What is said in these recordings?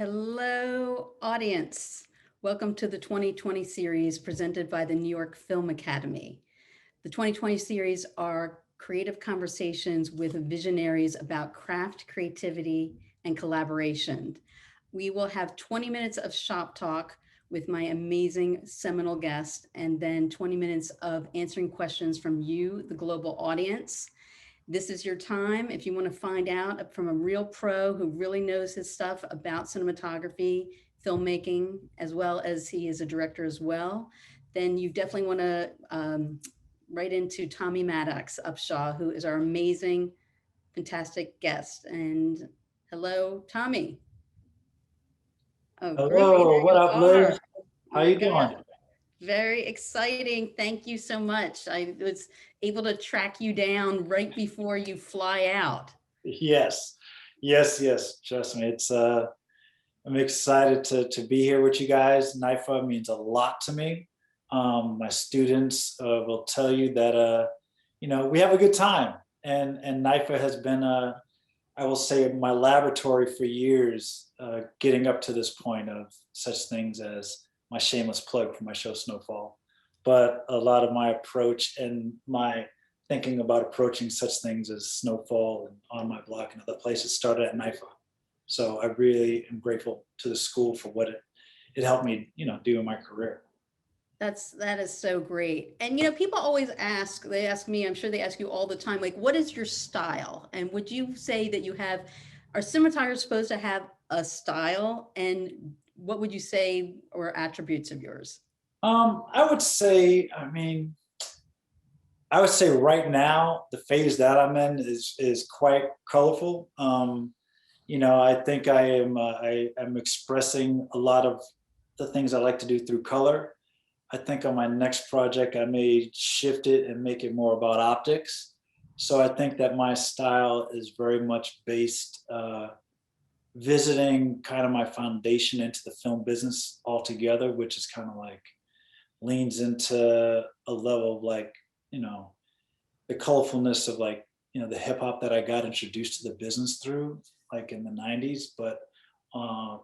Hello, audience. Welcome to the 2020 series presented by the New York Film Academy. The 2020 series are creative conversations with visionaries about craft, creativity, and collaboration. We will have 20 minutes of shop talk with my amazing seminal guest, and then 20 minutes of answering questions from you, the global audience. This is your time. If you want to find out from a real pro who really knows his stuff about cinematography, filmmaking, as well as he is a director as well, then you definitely want to write into Tommy Maddox-Upshaw, who is our amazing, fantastic guest. And hello, Tommy. Oh, groovy. Hello, what up, Liz? Oh How my you God. doing? Very exciting. Thank you so much. I was able to track you down right before you fly out. Yes, yes. Trust me, I'm excited to be here with you guys. NYFA means a lot to me. My students will tell you that we have a good time, and NYFA has been I will say my laboratory for years, getting up to this point of such things as my shameless plug for my show Snowfall, but a lot of my approach and my thinking about approaching such things as Snowfall and On My Block and other places started at NYFA. So I really am grateful to the school for what it helped me, do in my career. That is so great. And people always ask, they ask me, I'm sure they ask you all the time, like, what is your style? And would you say that are cinematographers supposed to have a style? And what would you say are attributes of yours? I would say, right now the phase that I'm in is quite colorful. I think I am expressing a lot of the things I like to do through color. I think on my next project, I may shift it and make it more about optics. So I think that my style is very much based, visiting kind of my foundation into the film business altogether, which is kind of like leans into a level of the colorfulness of the hip hop that I got introduced to the business through like in the 90s, but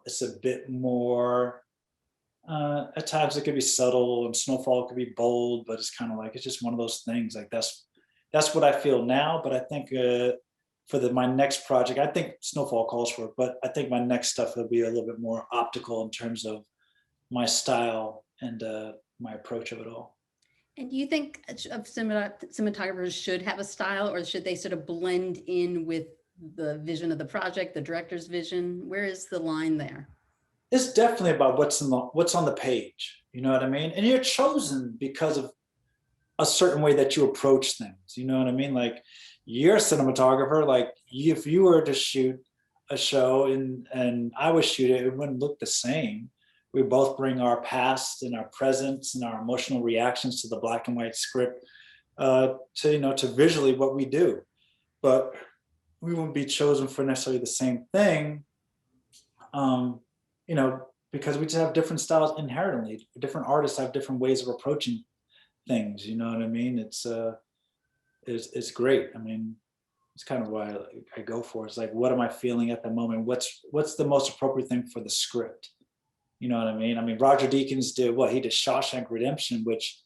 it's a bit more, at times it could be subtle and Snowfall could be bold, but it's kind of like it's just one of those things. Like that's what I feel now. But I think for my next project, I think Snowfall calls for it, but I think my next stuff will be a little bit more optical in terms of my style and my approach of it all. And do you think cinematographers should have a style, or should they sort of blend in with the vision of the project, the director's vision? Where is the line there? It's definitely about what's on the page. You know what I mean? And you're chosen because of a certain way that you approach things. You know what I mean? Like you're a cinematographer. Like if you were to shoot a show and I would shoot it, it wouldn't look the same. We both bring our past and our presence and our emotional reactions to the black and white script, to visually what we do. But we wouldn't be chosen for necessarily the same thing. Because we just have different styles inherently. Different artists have different ways of approaching things. You know what I mean? It's great. I mean, it's kind of why I go for it. It's like, what am I feeling at the moment? What's the most appropriate thing for the script? You know what I mean? I mean, Roger Deakins did what? He did Shawshank Redemption, which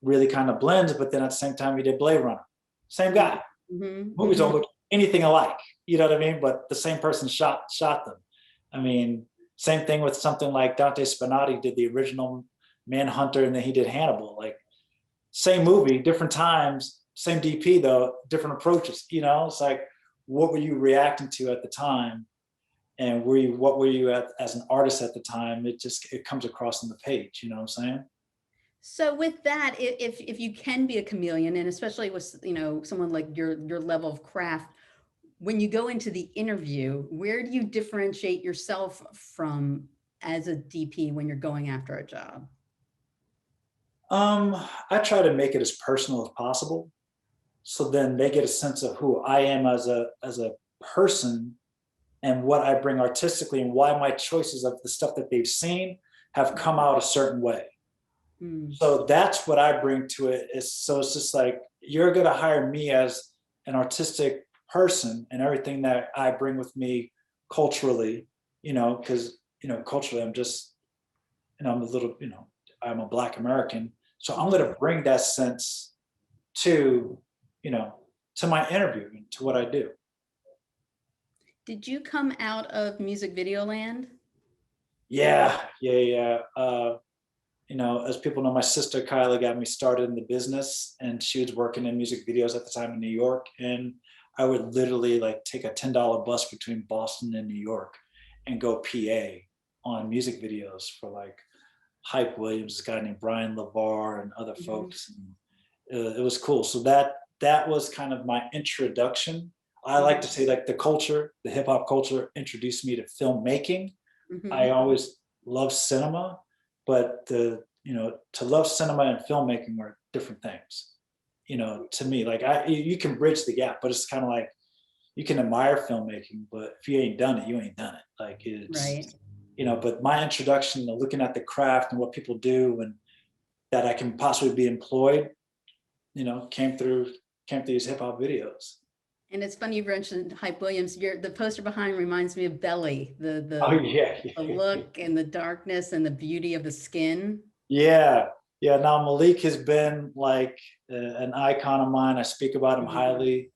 really kind of blends, but then at the same time he did Blade Runner. Same guy. Mm-hmm. Movies don't look anything alike. You know what I mean? But the same person shot them. I mean, same thing with something like Dante Spinotti did the original Manhunter, and then he did Hannibal. Like same movie, different times, same DP though, different approaches. It's like, what were you reacting to at the time, and what were you as an artist at the time? It comes across on the page. You know what I'm saying? So with that, if you can be a chameleon, and especially with someone like your level of craft, when you go into the interview, where do you differentiate yourself from as a DP when you're going after a job? I try to make it as personal as possible, so then they get a sense of who I am as a person and what I bring artistically and why my choices of the stuff that they've seen have come out a certain way. So that's what I bring to it. So it's just like, you're going to hire me as an artistic person and everything that I bring with me culturally, because, culturally I'm just, I'm a little, I'm a Black American. So I'm going to bring that sense to, to my interview and to what I do. Did you come out of music video land? Yeah. As people know, my sister Kyla got me started in the business, and she was working in music videos at the time in New York. And I would literally like take a $10 bus between Boston and New York and go PA on music videos for like Hype Williams, this guy named Brian LeVar, and other folks. And, it was cool. So that was kind of my introduction. I like to say like the hip hop culture introduced me to filmmaking. I always loved cinema, but to love cinema and filmmaking are different things. To me, like you can bridge the gap, but it's kind of like you can admire filmmaking, but if you ain't done it, you ain't done it. Like it's Right. But my introduction to looking at the craft and what people do and that I can possibly be employed, came through these hip hop videos. And it's funny you mentioned Hype Williams. The poster behind reminds me of Belly, Oh yeah. the look and the darkness and the beauty of the skin. Yeah. Now Malik has been like an icon of mine. I speak about him highly.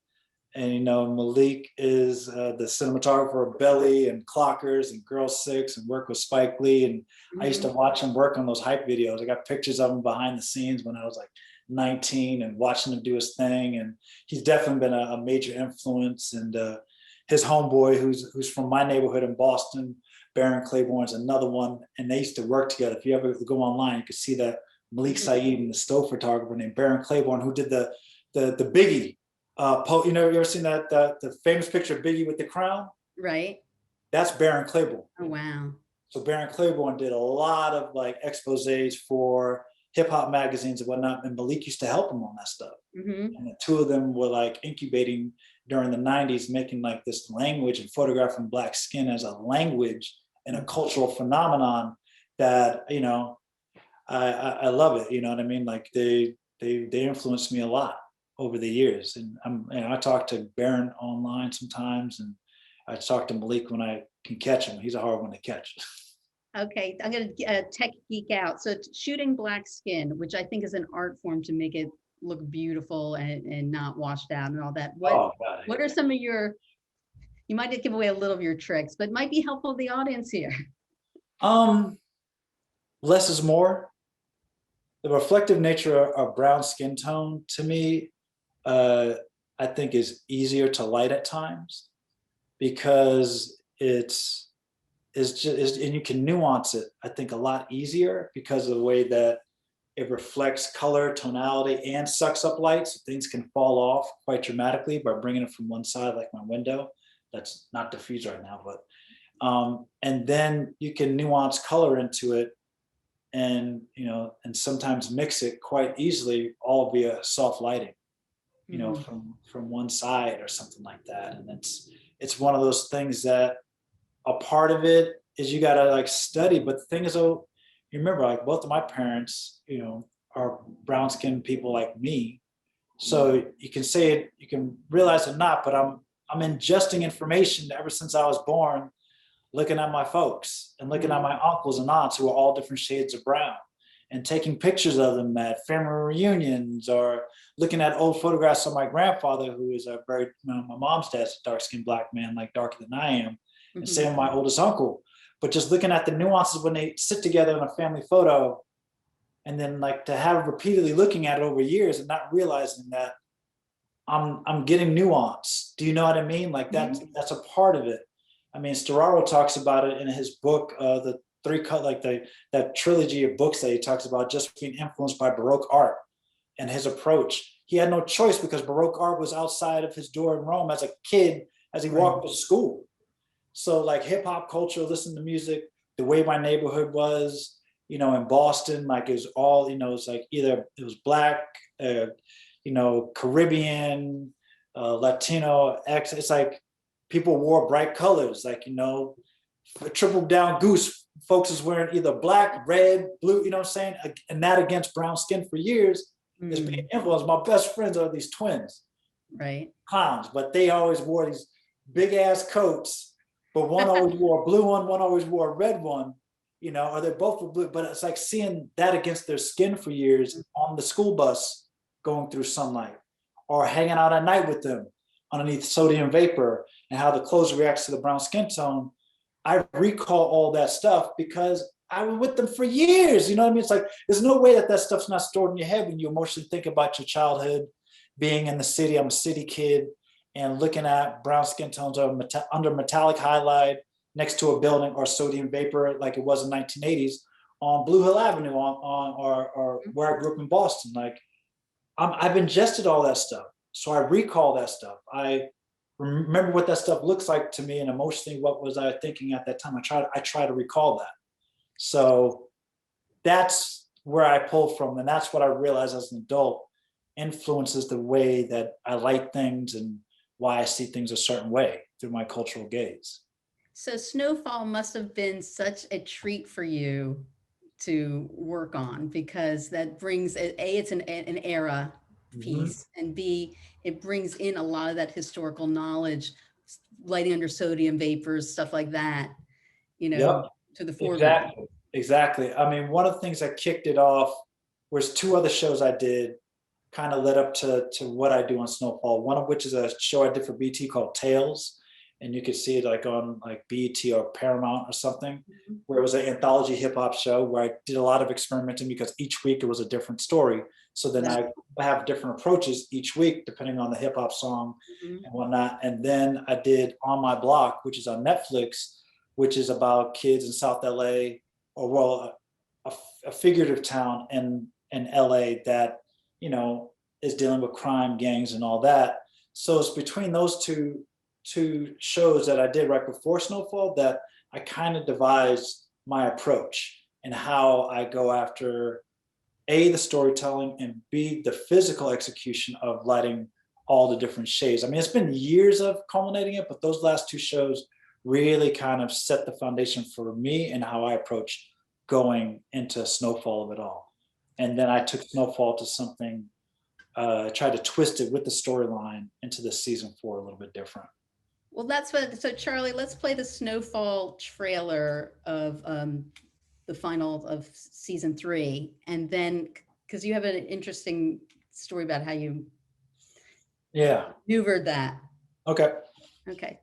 And Malik is the cinematographer of Belly and Clockers and Girl 6 and worked with Spike Lee. And I used to watch him work on those Hype videos. I got pictures of him behind the scenes when I was like 19 and watching him do his thing. And he's definitely been a major influence. And his homeboy, who's from my neighborhood in Boston, Baron Claiborne, is another one. And they used to work together. If you ever go online, you can see that Malik Saeed and the still photographer named Baron Claiborne, who did the Biggie. You ever seen the famous picture of Biggie with the crown? Right. That's Baron Claiborne. Oh wow. So Baron Claiborne did a lot of like exposés for hip hop magazines and whatnot, and Malik used to help him on that stuff. And the two of them were like incubating during the 90s, making like this language and photographing Black skin as a language and a cultural phenomenon that, I love it. You know what I mean? Like they influenced me a lot over the years. And I talk to Baron online sometimes, and I talk to Malik when I can catch him. He's a hard one to catch. Okay, I'm going to tech geek out. So shooting Black skin, which I think is an art form to make it look beautiful and not washed out and all that. What are some of you might give away a little of your tricks, but might be helpful to the audience here. Less is more. The reflective nature of brown skin tone to me, I think is easier to light at times because it's and you can nuance it, I think, a lot easier because of the way that it reflects color, tonality, and sucks up light. So things can fall off quite dramatically by bringing it from one side, like my window. That's not diffused right now, but and then you can nuance color into it, and and sometimes mix it quite easily, all via soft lighting, from one side or something like that. And it's one of those things that a part of it is you gotta like study. But the thing is, you remember, like both of my parents, are brown skinned people like me. So you can say it, you can realize it or not, but I'm ingesting information ever since I was born, looking at my folks and looking at my uncles and aunts who are all different shades of brown, and taking pictures of them at family reunions, or looking at old photographs of my grandfather, who is my mom's dad's a dark-skinned Black man, like darker than I am, and same with my oldest uncle. But just looking at the nuances when they sit together in a family photo, and then like to have repeatedly looking at it over years and not realizing that I'm getting nuance. Do you know what I mean? Like that's a part of it. I mean, Storaro talks about it in his book, the three cut, like that trilogy of books that he talks about, just being influenced by Baroque art and his approach. He had no choice because Baroque art was outside of his door in Rome as a kid, as he walked to school. So like hip hop culture, listen to music, the way my neighborhood was, in Boston, like it was all, it's like either it was Black, Caribbean, Latino, it's like people wore bright colors, like, triple down goose, folks is wearing either black, red, blue, you know what I'm saying? And that against brown skin for years is being influenced. My best friends are these twins, right? clowns, but they always wore these big ass coats but one always wore a blue one always wore a red one, you know, or they both were blue. But it's like seeing that against their skin for years on the school bus going through sunlight, or hanging out at night with them underneath sodium vapor, and how the clothes reacts to the brown skin tone. I recall all that stuff because I was with them for years. You know what I mean? It's like, there's no way that that stuff's not stored in your head when you emotionally think about your childhood, being in the city. I'm a city kid, and looking at brown skin tones under metallic halide next to a building, or sodium vapor like it was in 1980s on Blue Hill Avenue or where I grew up in Boston. Like, I've ingested all that stuff. So I recall that stuff. I remember what that stuff looks like to me, and emotionally, what was I thinking at that time? I try to recall that. So that's where I pull from, and that's what I realized as an adult influences the way that I like things and why I see things a certain way through my cultural gaze. So Snowfall must have been such a treat for you to work on, because that brings it's an era piece, and B, it brings in a lot of that historical knowledge, lighting under sodium vapors, stuff like that, you know, Yep, to the foreground. exactly. I mean, one of the things that kicked it off was two other shows I did, kind of led up to what I do on Snowfall. One of which is a show I did for BT called Tales, and you could see it like on like BT or Paramount or something, where it was an anthology hip hop show where I did a lot of experimenting, because each week it was a different story. So then I have different approaches each week depending on the hip hop song and whatnot. And then I did On My Block, which is on Netflix, which is about kids in South LA, or well, a figurative town in LA that, you know, is dealing with crime, gangs, and all that. So it's between those two shows that I did right before Snowfall that I kind of devised my approach and how I go after A, the storytelling, and B, the physical execution of lighting all the different shades. I mean, it's been years of culminating it, but those last two shows really kind of set the foundation for me and how I approach going into Snowfall of it all. And then I took Snowfall to something, tried to twist it with the storyline into the season 4 a little bit different. Well, that's what, so Charlie, let's play the Snowfall trailer of the final of season 3. And then, because you have an interesting story about how you maneuvered that. Okay. Okay.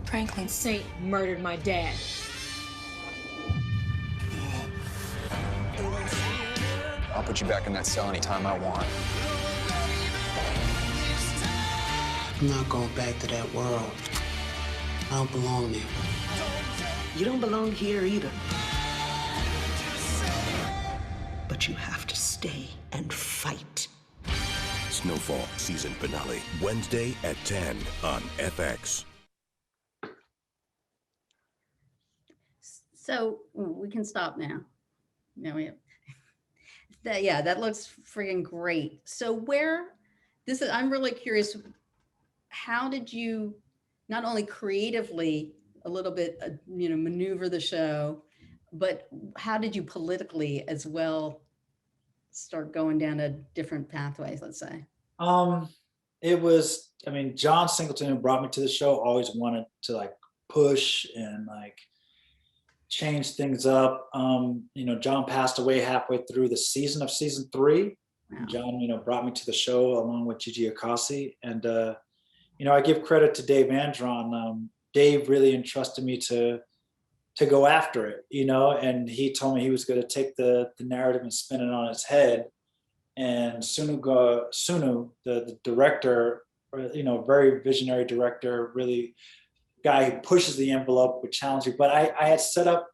Franklin Saint murdered my dad. I'll put you back in that cell anytime I want. I'm not going back to that world. I don't belong there. You don't belong here either. But you have to stay and fight. Snowfall season finale, Wednesday at 10 on FX. So we can stop now. No, we have that. Yeah, that looks freaking great. So I'm really curious, how did you not only creatively a little bit, maneuver the show, but how did you politically as well start going down a different pathways, let's say? It was, I mean, John Singleton, who brought me to the show, always wanted to like push and like change things up. John passed away halfway through the season of season 3. Wow. John, brought me to the show along with Gigi Akasi. And, I give credit to Dave Andron. Dave really entrusted me to go after it, and he told me he was going to take the narrative and spin it on its head. And Sunu, the director, very visionary director, really guy who pushes the envelope, would challenge you. But I had set up,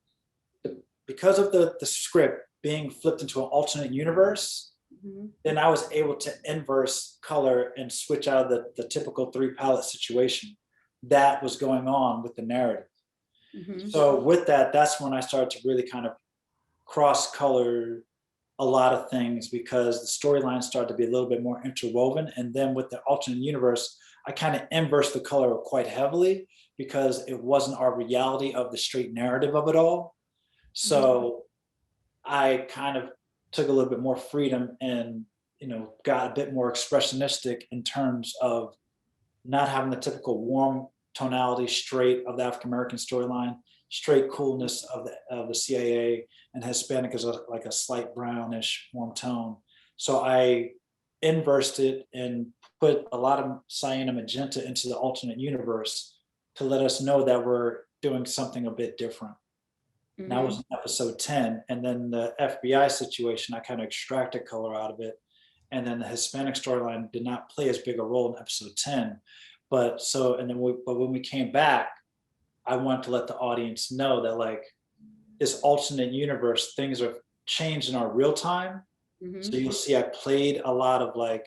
because of the script being flipped into an alternate universe, then I was able to inverse color and switch out of the typical 3 palette situation that was going on with the narrative. So with that, that's when I started to really kind of cross color a lot of things, because the storyline started to be a little bit more interwoven. And then with the alternate universe, I kind of inversed the color quite heavily, because it wasn't our reality of the straight narrative of it all. So I kind of took a little bit more freedom in got a bit more expressionistic in terms of not having the typical warm tonality straight of the African-American storyline, straight coolness of the CIA, and Hispanic is like a slight brownish warm tone. So I inversed it and put a lot of cyan and magenta into the alternate universe to let us know that we're doing something a bit different. And that was in episode 10. And then the FBI situation, I kind of extracted color out of it. And then the Hispanic storyline did not play as big a role in episode 10. But when we came back, I wanted to let the audience know that like this alternate universe, things are changed in our real time. So you'll see I played a lot of like,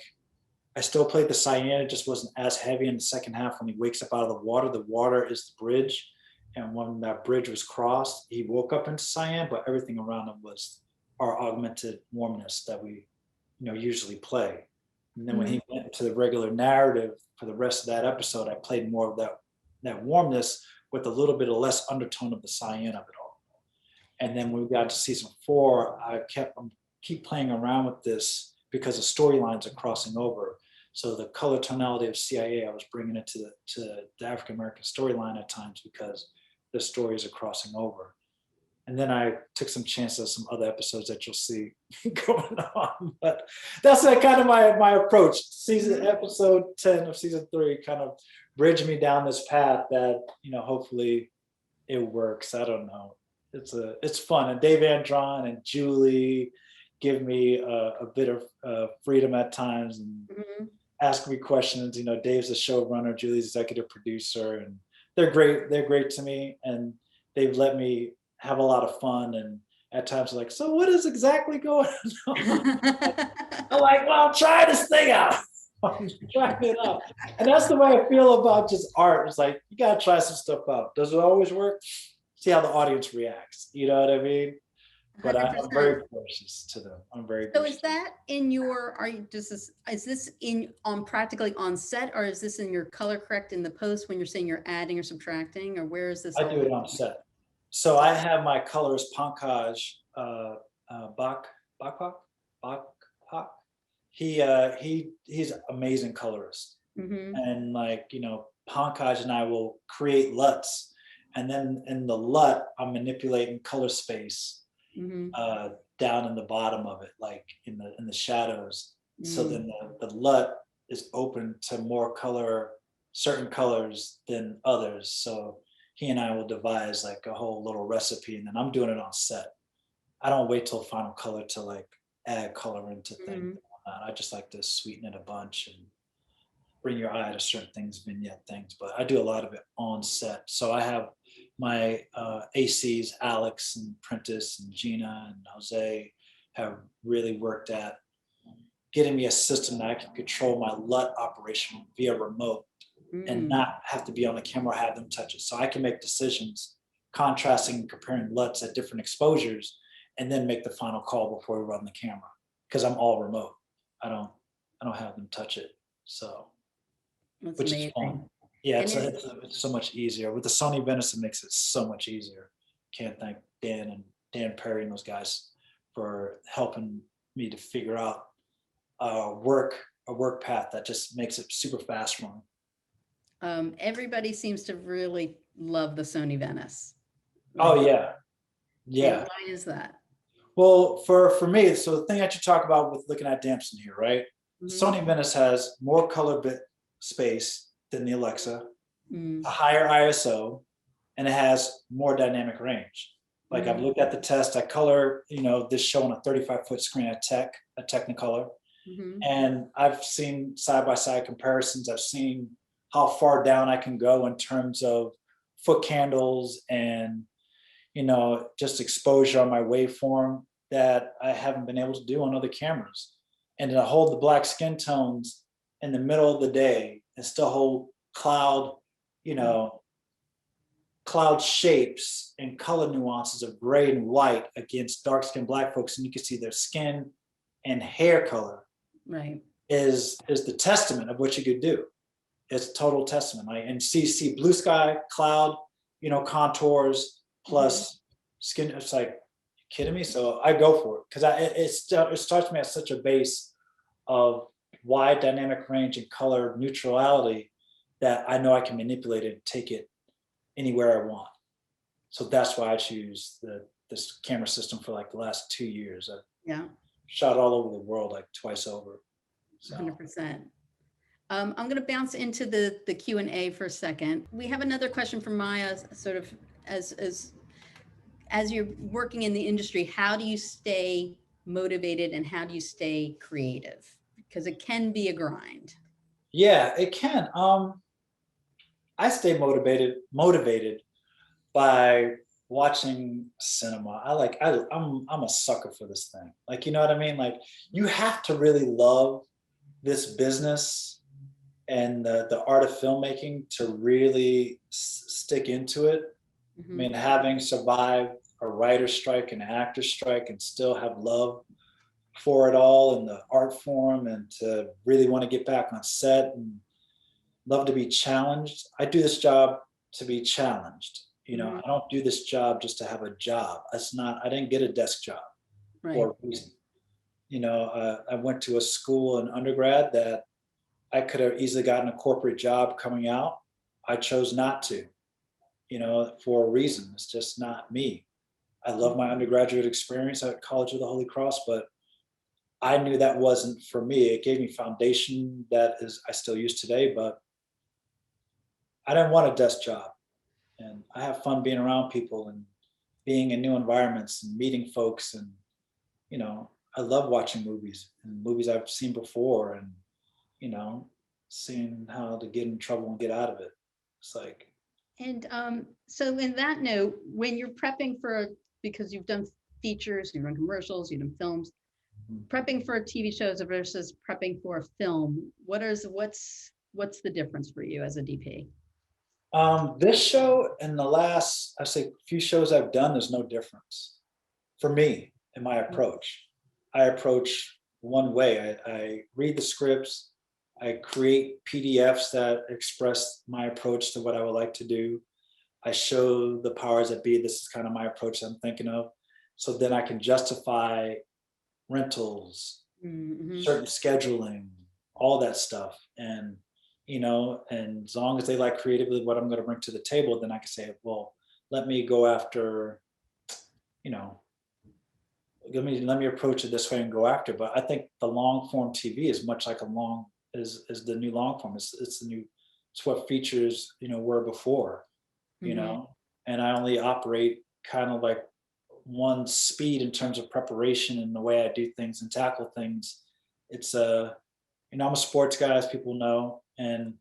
I still played the cyan, it just wasn't as heavy in the second half when he wakes up out of the water is the bridge. And when that bridge was crossed, he woke up into cyan, but everything around him was our augmented warmness that we usually play. And then when he went into the regular narrative for the rest of that episode, I played more of that warmness with a little bit of less undertone of the cyan of it all. And then when we got to season 4, I keep playing around with this because the storylines are crossing over. So the color tonality of CIA, I was bringing it to the African-American storyline at times because the stories are crossing over. And then I took some chances on some other episodes that you'll see going on. But that's like kind of my approach. Episode 10 of season 3 kind of bridged me down this path that, hopefully it works. I don't know. It's fun. And Dave Andron and Julie give me a bit of freedom at times and ask me questions. Dave's the showrunner, Julie's executive producer, and they're great. They're great to me, and they've let me have a lot of fun. And at times like, so what is exactly going on? I'm like, well, try this thing out. I'm trying it out. And that's the way I feel about just art. It's like, you gotta try some stuff out. Does it always work? See how the audience reacts. You know what I mean? But I'm very gracious to them. I'm very So gracious. is that in your, is this practically on set, or is this in your color correct in the post when you're saying you're adding or subtracting, or where is this? I do it on set. So I have my colorist Pankaj Bak. He's an amazing colorist. And Pankaj and I will create LUTs. And then in the LUT, I'm manipulating color space down in the bottom of it, like in the shadows. So then the LUT is open to more color, certain colors than others. So he and I will devise like a whole little recipe, and then I'm doing it on set. I don't wait till final color to like add color into things. I just like to sweeten it a bunch and bring your eye to certain things, vignette things. But I do a lot of it on set. So I have my ACs, Alex and Prentice and Gina and Jose have really worked at getting me a system that I can control my LUT operation via remote and not have to be on the camera or have them touch it. So I can make decisions, contrasting and comparing LUTs at different exposures, and then make the final call before we run the camera. Because I'm all remote. I don't have them touch it. So, That's which amazing. is fun. Yeah, it's so much easier. With the Sony Venice, it makes it so much easier. Can't thank Dan Perry and those guys for helping me to figure out a work path that just makes it super fast for me. Everybody seems to really love the Sony Venice. Oh yeah. And why is that? Well, for me, so the thing that you talk about with looking at Damson here, right? Sony Venice has more color bit space than the Alexa, a higher ISO, and it has more dynamic range. Like I've looked at the test, I color, this show on a 35-foot screen at Technicolor. And I've seen side-by-side comparisons. I've seen how far down I can go in terms of foot candles and, just exposure on my waveform that I haven't been able to do on other cameras. And to hold the black skin tones in the middle of the day and still hold cloud, cloud shapes and color nuances of gray and white against dark skinned Black folks, and you can see their skin and hair color, right, is the testament of what you could do. It's total testament. And see blue sky, cloud, contours plus skin. It's like, you kidding me? So I go for it because it starts me at such a base of wide dynamic range and color neutrality that I know I can manipulate it and take it anywhere I want. So that's why I choose this camera system for like the last 2 years. I've Yeah, shot all over the world like twice over. So 100%. I'm going to bounce into the Q&A for a second. We have another question from Maya, sort of as you're working in the industry, how do you stay motivated and how do you stay creative? Because it can be a grind. yeah, it can. I stay motivated by watching cinema. I'm a sucker for this thing. Like, you know what I mean? Like, you have to really love this business and the art of filmmaking to really stick into it. I mean, having survived a writer's strike and an actor's strike and still have love for it all and the art form, and to really want to get back on set and love to be challenged. I do this job to be challenged. You know, I don't do this job just to have a job. I didn't get a desk job for a reason. You know, I went to a school in undergrad that I could have easily gotten a corporate job coming out. I chose not to, you know, for a reason. It's just not me. I love my undergraduate experience at College of the Holy Cross, but I knew that wasn't for me. It gave me foundation that is I still use today, but I didn't want a desk job. And I have fun being around people and being in new environments and meeting folks. And, you know, I love watching movies and movies I've seen before and, you know, seeing how to get in trouble and get out of it. It's like. And so in that note, when you're prepping because you've done features, you've done commercials, you've done films, prepping for TV shows versus prepping for a film, what's the difference for you as a DP? This show and the last, I say, few shows I've done, there's no difference for me in my approach. I approach one way. I read the scripts, I create PDFs that express my approach to what I would like to do. I show the powers that be, this is kind of my approach that I'm thinking of. So then I can justify rentals, certain scheduling, all that stuff. And, you know, and as long as they like creatively what I'm going to bring to the table, then I can say, well, let me go after, you know, let me approach it this way and go after. But I think the long form TV is much like is the new long form. It's the new, it's what features, you know, were before, you know, and I only operate kind of like one speed in terms of preparation and the way I do things and tackle things. It's you know, I'm a sports guy, as people know, and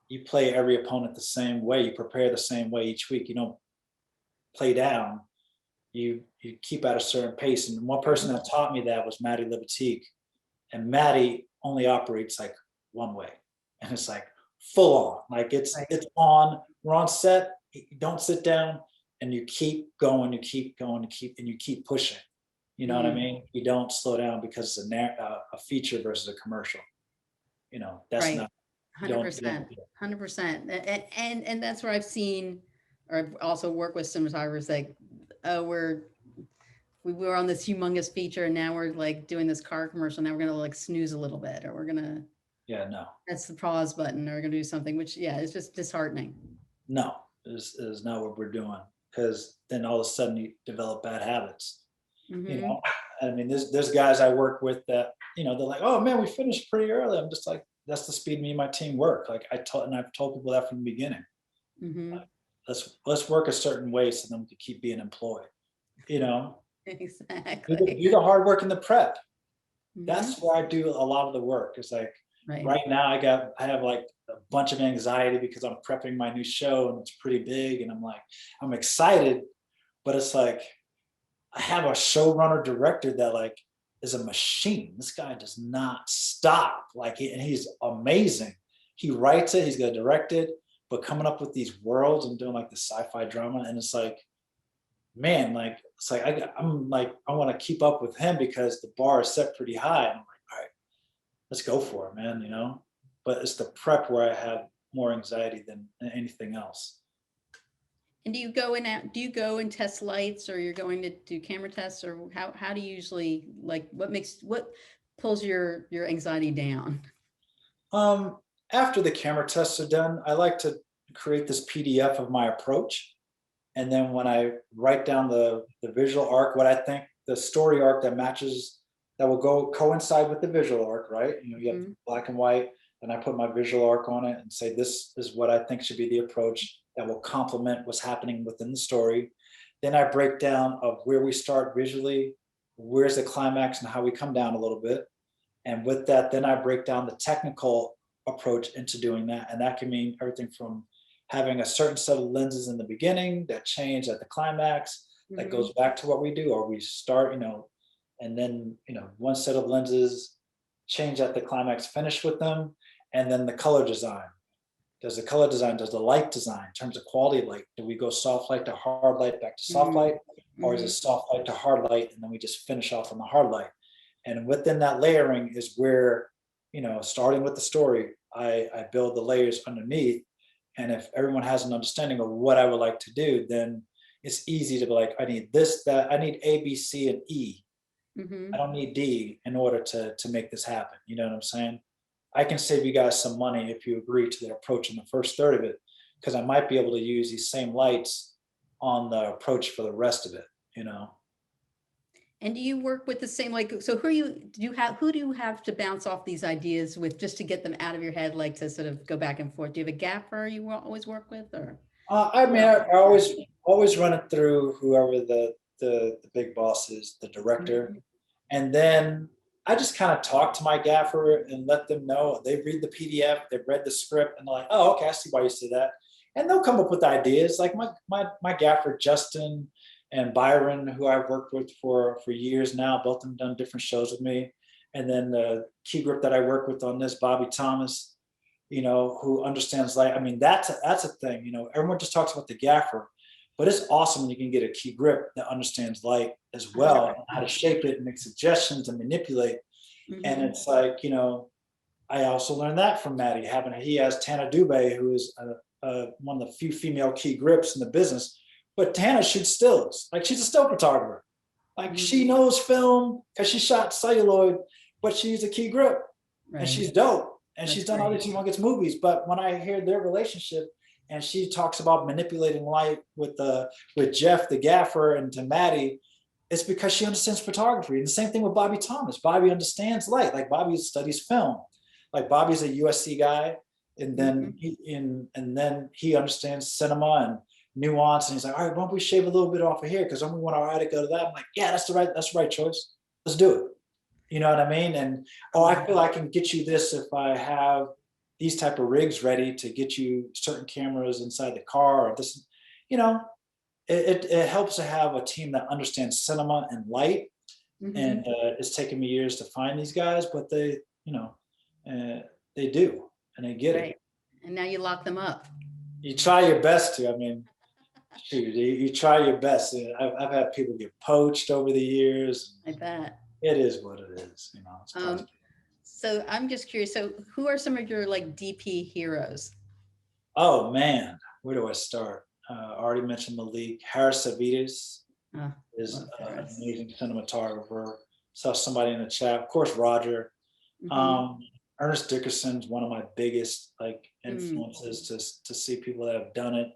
you play every opponent the same way. You prepare the same way each week. You don't play down. You keep at a certain pace. And one person that taught me that was Maddie Libatique. And Maddie only operates like one way. And it's like full on. Like it's on. We're on set. You don't sit down and you keep going, you keep going, and you keep pushing. You know what I mean? You don't slow down because it's a feature versus a commercial. You know, that's not 100%, 100%. And that's where I've seen, or I've also worked with cinematographers like, oh, we were on this humongous feature and now we're like doing this car commercial. Now we're going to like snooze a little bit, or we're going to, that's the pause button, or we're going to do something, which it's just disheartening. No, is not what we're doing, because then all of a sudden you develop bad habits. You know, I mean, there's guys I work with that, you know, they're like, oh man, we finished pretty early. I'm just like, that's the speed me and my team work. Like I've told people that from the beginning. Like, let's work a certain way so then we can keep being employed. You know, exactly. Do the hard work in the prep. That's where I do a lot of the work. It's like right now I have like a bunch of anxiety because I'm prepping my new show and it's pretty big, and I'm excited, but it's like I have a showrunner director that like is a machine. This guy does not stop. Like and he's amazing. He writes it, he's gonna direct it, but coming up with these worlds and doing like the sci-fi drama, and it's like, man, like it's like I'm like I want to keep up with him because the bar is set pretty high. And I'm like, all right, let's go for it, man. You know, but it's the prep where I have more anxiety than anything else. And do you go and test lights, or you're going to do camera tests, or how do you usually, like, what pulls your anxiety down? After the camera tests are done, I like to create this PDF of my approach. And then when I write down the visual arc, what I think the story arc that matches, that will go coincide with the visual arc, right? You know, you have black and white, and I put my visual arc on it and say, this is what I think should be the approach that will complement what's happening within the story. Then I break down of where we start visually, where's the climax, and how we come down a little bit. And with that, then I break down the technical approach into doing that. And that can mean everything from having a certain set of lenses in the beginning that change at the climax, that goes back to what we do, or we start, you know, and then, you know, one set of lenses change at the climax, finish with them. And then the color design. Does the color design, does the light design, in terms of quality of light, do we go soft light to hard light back to soft light? Or is it soft light to hard light, and then we just finish off on the hard light? And within that layering is where, you know, starting with the story, I build the layers underneath. And if everyone has an understanding of what I would like to do, then it's easy to be like, I need this, that, I need A, B, C, and E. I don't need D in order to make this happen. You know what I'm saying? I can save you guys some money if you agree to the approach in the first third of it, because I might be able to use these same lights on the approach for the rest of it, you know? And do you work with the same, like, so who do you have to bounce off these ideas with, just to get them out of your head, like to sort of go back and forth? Do you have a gaffer you will always work with, or? I mean, I always run it through whoever the big boss is, the director. And then I just kind of talk to my gaffer and let them know. They read the PDF, they've read the script, and they're like, oh, okay, I see why you say that. And they'll come up with ideas. Like my gaffer, Justin and Byron, who I've worked with for years now, both of them done different shows with me. And then the key grip that I work with on this, Bobby Thomas, you know, who understands light. I mean, that's a thing, you know, everyone just talks about the gaffer, but it's awesome when you can get a key grip that understands light as well, and how to shape it and make suggestions and manipulate. And it's like, you know, I also learned that from Maddie. He has Tana Dubé, who is one of the few female key grips in the business, but Tana shoots stills. Like, she's a still photographer. Like, she knows film because she shot celluloid, but she's a key grip, and she's dope. And she's done all these humongous movies. But when I hear their relationship, and she talks about manipulating light with Jeff, the gaffer, and to Maddie, it's because she understands photography. And the same thing with Bobby Thomas. Bobby understands light. Like, Bobby studies film. Like, Bobby's a USC guy, and then he understands cinema and nuance. And he's like, all right, why don't we shave a little bit off of here, because then we want our eye to go to that. I'm like, yeah, that's the right choice. Let's do it. You know what I mean? And I feel I can get you this if I have these type of rigs ready to get you certain cameras inside the car, or this, you know, it helps to have a team that understands cinema and light. And it's taken me years to find these guys, but they, you know, they do, and they get it. And now you lock them up. You try your best to. I mean, shoot, you try your best. I've had people get poached over the years. I bet. It is what it is, you know. So I'm just curious. So who are some of your like DP heroes? Oh man, where do I start? I already mentioned Malik. Harris Savides is an amazing cinematographer. Saw somebody in the chat. Of course, Roger. Ernest Dickerson's one of my biggest like influences to see people that have done it.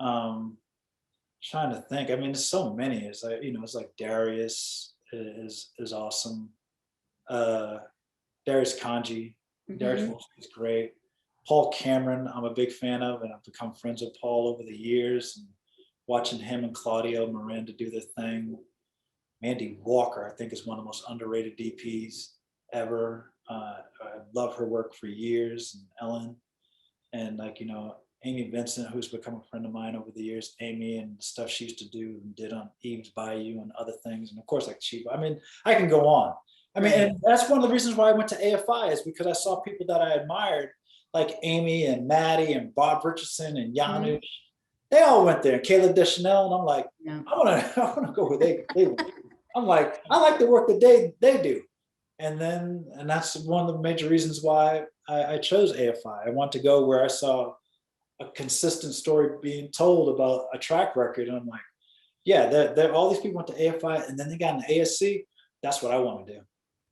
Trying to think. I mean, there's so many. It's like, you know, it's like Darius is awesome. Darius Kanji. Darius is great. Paul Cameron, I'm a big fan of, and I've become friends with Paul over the years. And watching him and Claudio Miranda do their thing. Mandy Walker, I think, is one of the most underrated DPs ever. I love her work for years, and Ellen, and like, you know, Amy Vincent, who's become a friend of mine over the years. Amy and the stuff she used to do and did on Eve's Bayou and other things, and of course, like Chiba. I mean, I can go on. I mean, and that's one of the reasons why I went to AFI, is because I saw people that I admired, like Amy and Maddie and Bob Richardson and Janusz. They all went there. Caleb Deschanel, and I'm like, I want to go where they went. I'm like, I like the work that they do. And that's one of the major reasons why I chose AFI. I want to go where I saw a consistent story being told about a track record. And I'm like, yeah, all these people went to AFI and then they got an ASC. That's what I want to do.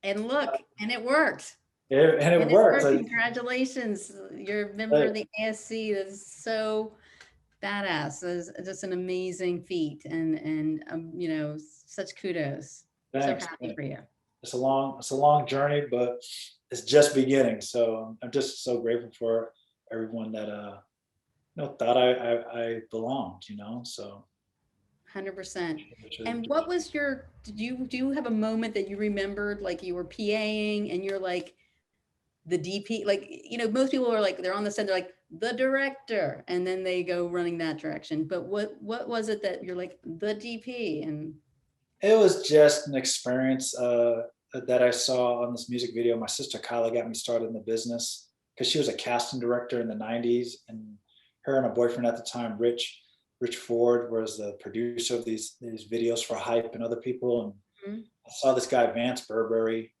And look, and it worked. And it worked. Like, Congratulations. You're a member of the ASC. That's so badass. It's just an amazing feat. And you know, such kudos. thanks. So happy for you. It's a long journey, but it's just beginning. So I'm just so grateful for everyone that thought I belonged, so 100%. And what was do you have a moment that you remembered, like you were PAing and you're like the DP, like, most people are like, they're on the set, they're like the director, and then they go running that direction. But what was it that you're like the DP? And it was just an experience that I saw on this music video. My sister Kyla got me started in the business because she was a casting director in the 90s, and her and her boyfriend at the time, Rich Ford, was the producer of these videos for Hype and other people. And I saw this guy, Vance Burberry,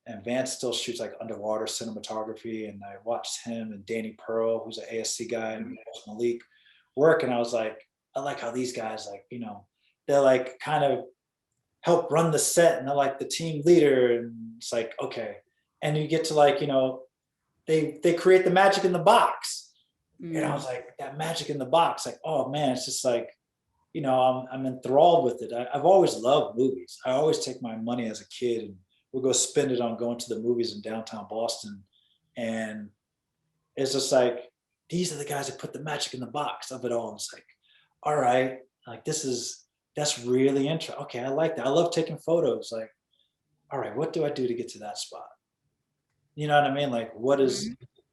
and Vance still shoots like underwater cinematography. And I watched him and Danny Pearl, who's an ASC guy, and Malik work. And I was like, I like how these guys, like, they're like kind of help run the set, and they're like the team leader. And it's like, okay. And you get to like, they create the magic in the box. And I was like, that magic in the box, like, oh man, it's just like, I'm enthralled with it. I've always loved movies. I always take my money as a kid and we'll go spend it on going to the movies in downtown Boston. And it's just like, these are the guys that put the magic in the box of it all. And it's like, all right, like that's really interesting. Okay, I like that. I love taking photos. Like, all right, what do I do to get to that spot? You know what I mean? Like, what is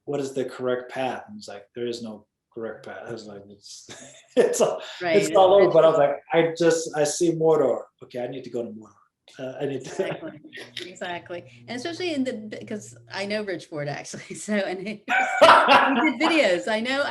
the correct path? And it's like, there is no correct path. I was like, it's all over. But I was like, I see Mordor. Okay, I need to go to Mordor. I need to. Exactly. And especially because I know Rich Ford actually. So, and he did videos. I know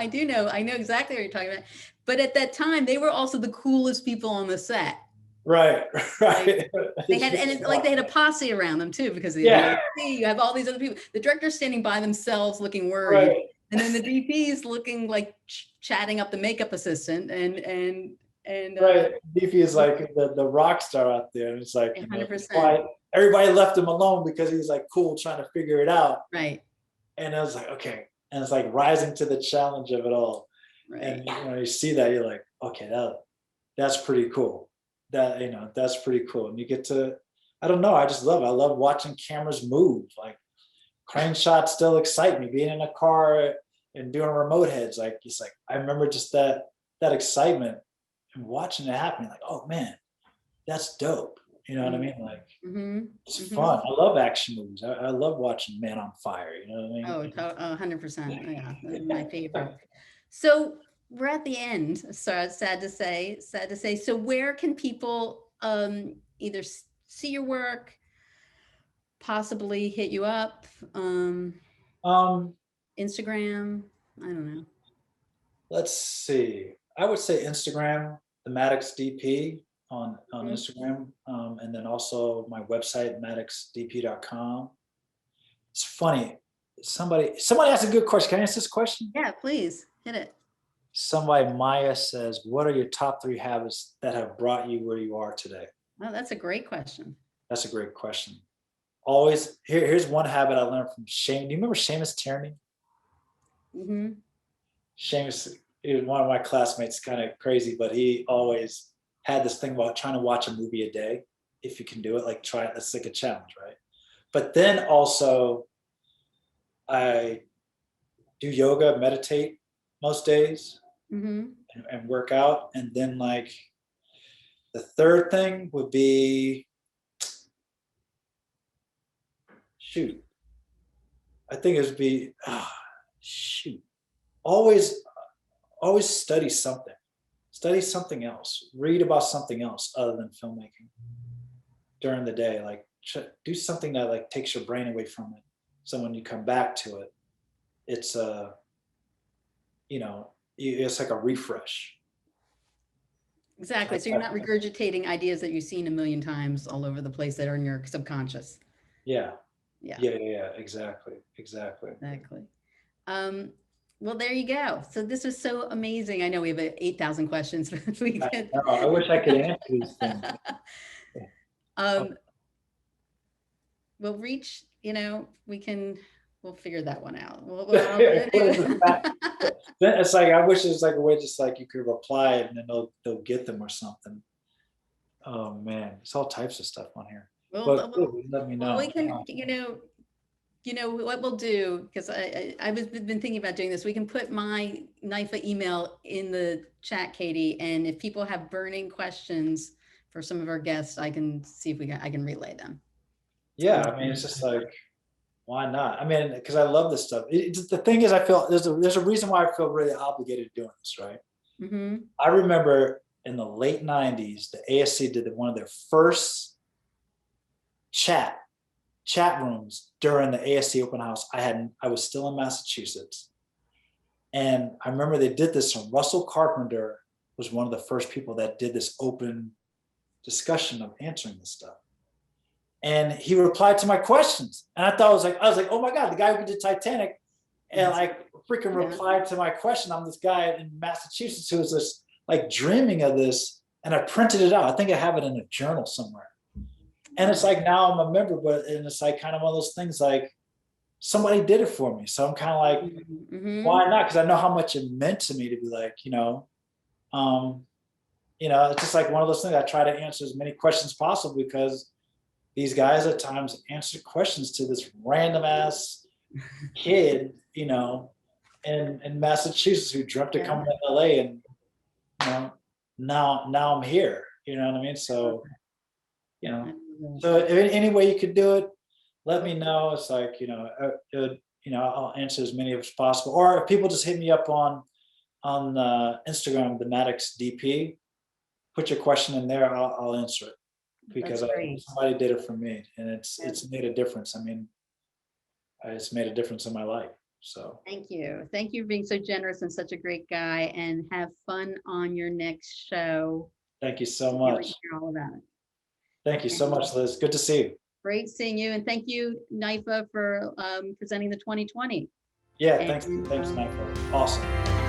exactly what you're talking about. But at that time, they were also the coolest people on the set. Right. Like, they had, and it's like they had a posse around them too, because you have all these other people. The director's standing by themselves looking worried. Right. And then the DP's looking like chatting up the makeup assistant and right. DP is like the rock star out there. And it's like, 100%. Everybody left him alone because he's like cool trying to figure it out. Right. And I was like, okay. And it's like rising to the challenge of it all. Right. And you see that, you're like, okay, that's pretty cool. That's pretty cool. And you get to, I don't know, I love watching cameras move. Like crane shots still excite me. Being in a car and doing remote heads, like it's like I remember just that excitement and watching it happen. Like, oh man, that's dope. You know what I mean? Like it's fun. I love action movies. I love watching Man on Fire. You know what I mean? Oh, 100%. Yeah, my favorite. So we're at the end. So sad to say. So where can people either see your work, possibly hit you up? Instagram? I don't know. Let's see. I would say Instagram, the Maddox DP on Instagram, and then also my website, maddoxdp.com. It's funny. Somebody asked a good question. Can I answer this question? Yeah, please hit it. Somebody, Maya, says, what are your top 3 habits that have brought you where you are today? Oh, that's a great question. That's a great question. Always, here's one habit I learned from Shane. Do you remember Seamus Tierney? Seamus, he was one of my classmates, kind of crazy, but he always had this thing about trying to watch a movie a day. If you can do it, like try it. That's like a challenge, right? But then also, I do yoga, meditate most days. And work out. And then like the third thing would be, I think it would be, always study something else, read about something else other than filmmaking during the day. Like do something that like takes your brain away from it. So when you come back to it, it's it's like a refresh. Exactly. So you're not regurgitating ideas that you've seen a million times all over the place that are in your subconscious. Yeah. Exactly. Well, there you go. So this was so amazing. I know we have 8,000 questions, but I wish I could answer these things. we'll reach, we'll figure that one out. Then it's like, I wish there's like a way just like you could reply and then they'll get them or something. Oh man, there's all types of stuff on here. But let me know. We can, what we'll do, because I've been thinking about doing this, we can put my NYFA email in the chat, Katie, and if people have burning questions for some of our guests, I can see if I can relay them. Yeah, I mean, it's just like, why not? I mean, because I love this stuff. The thing is, I feel there's a reason why I feel really obligated doing this, right? Mm-hmm. I remember in the late 90s, the ASC did one of their first chat rooms during the ASC open house. I was still in Massachusetts. And I remember they did this, and Russell Carpenter was one of the first people that did this open discussion of answering this stuff. And he replied to my questions. And I was like, oh my God, the guy who did Titanic, and like freaking replied to my question. I'm this guy in Massachusetts who was just like dreaming of this. And I printed it out. I think I have it in a journal somewhere. And it's like, now I'm a member, and it's like kind of one of those things like somebody did it for me. So I'm kind of like, why not? Because I know how much it meant to me to be like, it's just like one of those things. I try to answer as many questions as possible because these guys at times answer questions to this random ass kid, in Massachusetts who dreamt of coming to LA, and now I'm here. You know what I mean? So, so if any way you could do it, let me know. It's like, I'll answer as many as possible. Or if people just hit me up on Instagram, the Maddox DP, put your question in there, I'll answer it. Because somebody did it for me, and it's made a difference. I mean, it's made a difference in my life. So thank you for being so generous and such a great guy, and have fun on your next show. Thank you so much. Hear all about it. Thank you so much, Liz. Good to see you. Great seeing you, and thank you, NYFA, for presenting the 2020. Yeah, thanks, NYFA. Awesome.